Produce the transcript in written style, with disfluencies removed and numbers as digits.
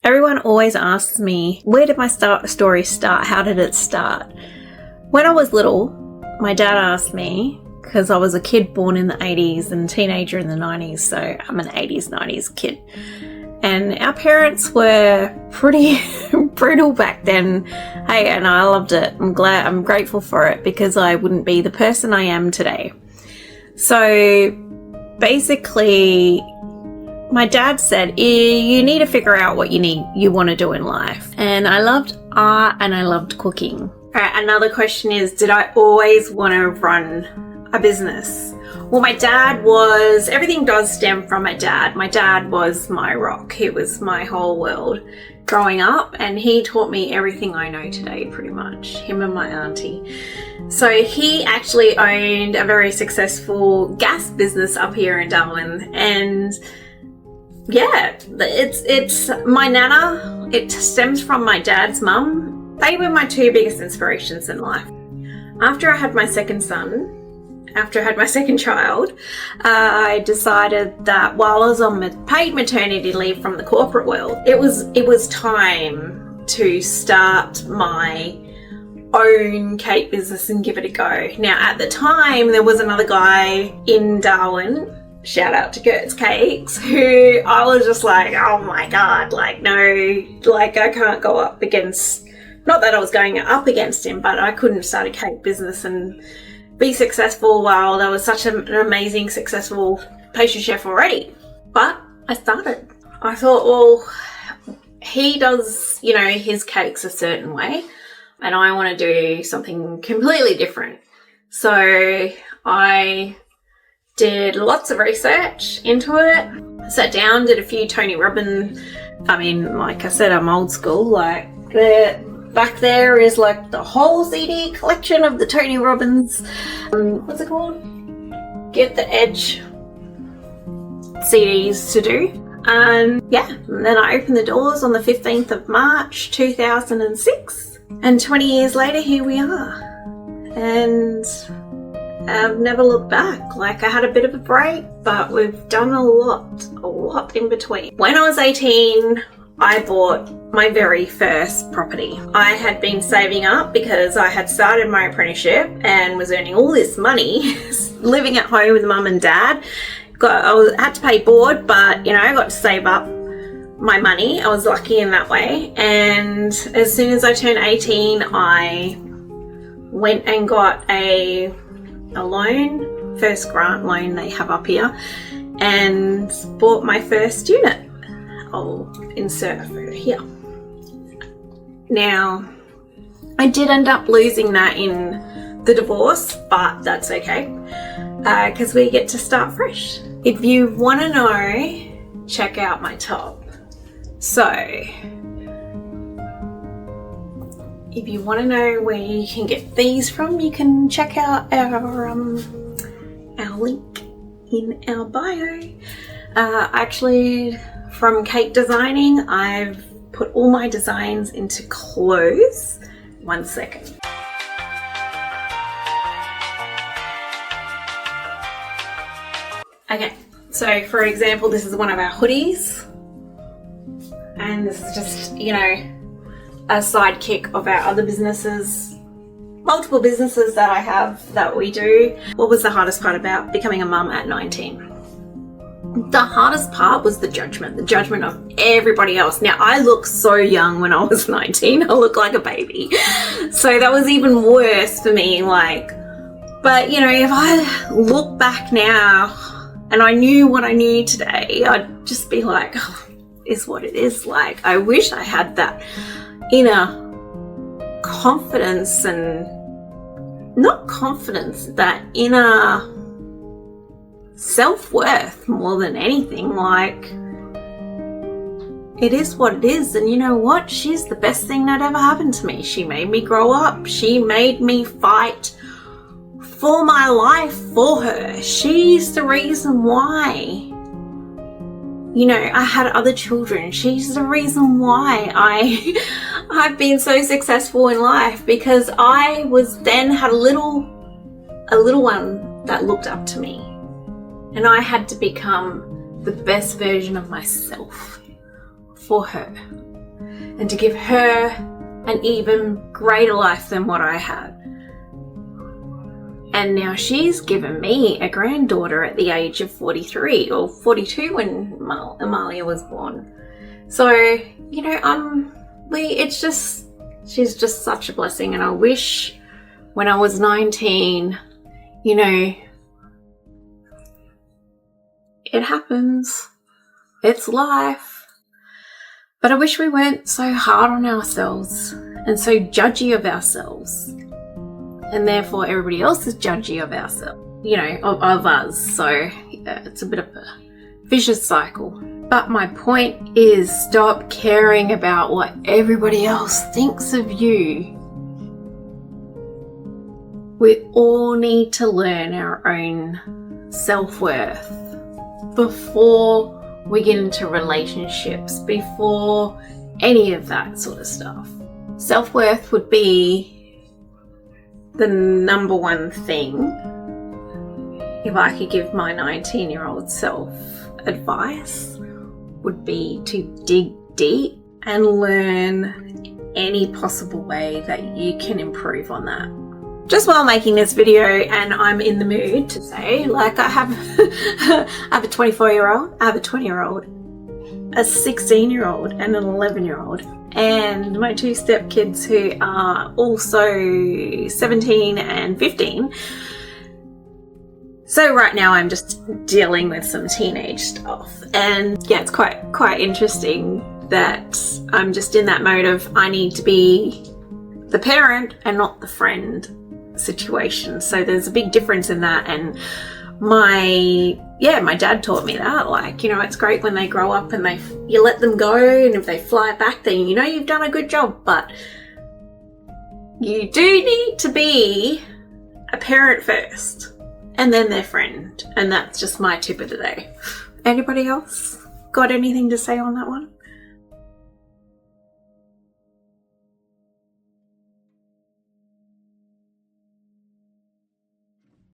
Everyone always asks me, where did my story start? How did it start? When I was little, my dad asked me, because I was a kid born in the 80s and teenager in the 90s, so I'm an 80s, 90s kid. And our parents were pretty brutal back then. Hey, and I loved it. I'm grateful for it because I wouldn't be the person I am today. So basically, my dad said, you need to figure out what you want to do in life. And I loved art and I loved cooking. All right, another question is, did I always want to run a business? Well, everything does stem from my dad. My dad was my rock. He was my whole world growing up, and he taught me everything I know today, pretty much, him and my auntie. So he actually owned a very successful gas business up here in Darwin, and yeah, it's my nana. It stems from my dad's mum. They were my two biggest inspirations in life. After I had my second child, I decided that while I was on paid maternity leave from the corporate world, it was time to start my own cake business and give it a go. Now, at the time, there was another guy in Darwin, shout out to Gert's Cakes, who I was just like, oh my God, like, no, like, I can't go up against, not that I was going up against him, but I couldn't start a cake business and be successful while there was such an amazing, successful pastry chef already. But I started. I thought, well, he does, his cakes a certain way, and I want to do something completely different. So I did lots of research into it, sat down, did a few Tony Robbins. I mean, like I said, I'm old school. Like, back there is like the whole CD collection of the Tony Robbins, what's it called? Get the Edge CDs to do. And yeah, and then I opened the doors on the 15th of March 2006. And 20 years later, here we are. And I've never looked back. Like, I had a bit of a break, but we've done a lot in between. When I was 18, I bought my very first property. I had been saving up because I had started my apprenticeship and was earning all this money, living at home with mum and dad. I had to pay board, but I got to save up my money. I was lucky in that way. And as soon as I turned 18, I went and got a loan, first grant loan they have up here, and bought my first unit. I'll insert a photo here. Now, I did end up losing that in the divorce, but that's okay, because we get to start fresh. If you want to know, check out my top. So, if you want to know where you can get these from, you can check out our link in our bio. Actually, from cake designing, I've put all my designs into clothes. 1 second. Okay, so for example, this is one of our hoodies. And this is just, a sidekick of our other businesses, multiple businesses that I have that we do. What was the hardest part about becoming a mum at 19? The hardest part was the judgment of everybody else. Now, I looked so young when I was 19. I looked like a baby. So that was even worse for me. But if I look back now and I knew what I knew today, I'd just be like, oh, is what it is. Like, I wish I had that inner confidence, and not confidence, that inner self-worth more than anything. Like, it is what it is, and you know what? She's the best thing that ever happened to me. She made me grow up. She made me fight for my life for her. She's the reason why, I had other children. She's the reason why I've been so successful in life, because I had a little one that looked up to me. And I had to become the best version of myself for her. and to give her an even greater life than what I had. And now she's given me a granddaughter at the age of 43 or 42 when Amalia was born. So, you know, she's just such a blessing. And I wish when I was 19, you know, it happens. It's life. But I wish we weren't so hard on ourselves and so judgy of ourselves. And therefore everybody else is judgy of ourselves, you know, of us. So it's a bit of a vicious cycle. But my point is, stop caring about what everybody else thinks of you. We all need to learn our own self-worth before we get into relationships, before any of that sort of stuff. Self-worth would be the number one thing. If I could give my 19-year-old self advice, would be to dig deep and learn any possible way that you can improve on that. Just while making this video, and I'm in the mood to say, like, I have a 24-year-old, I have a 20-year-old, a 16-year-old and an 11-year-old, and my two stepkids who are also 17 and 15. So right now I'm just dealing with some teenage stuff, and yeah, it's quite interesting that I'm just in that mode of I need to be the parent and not the friend situation. So there's a big difference in that, and my dad taught me that, like, you know, it's great when they grow up and you let them go, and if they fly back, then you know you've done a good job, but you do need to be a parent first and then their friend. And that's just my tip of the day. Anybody else got anything to say on that one?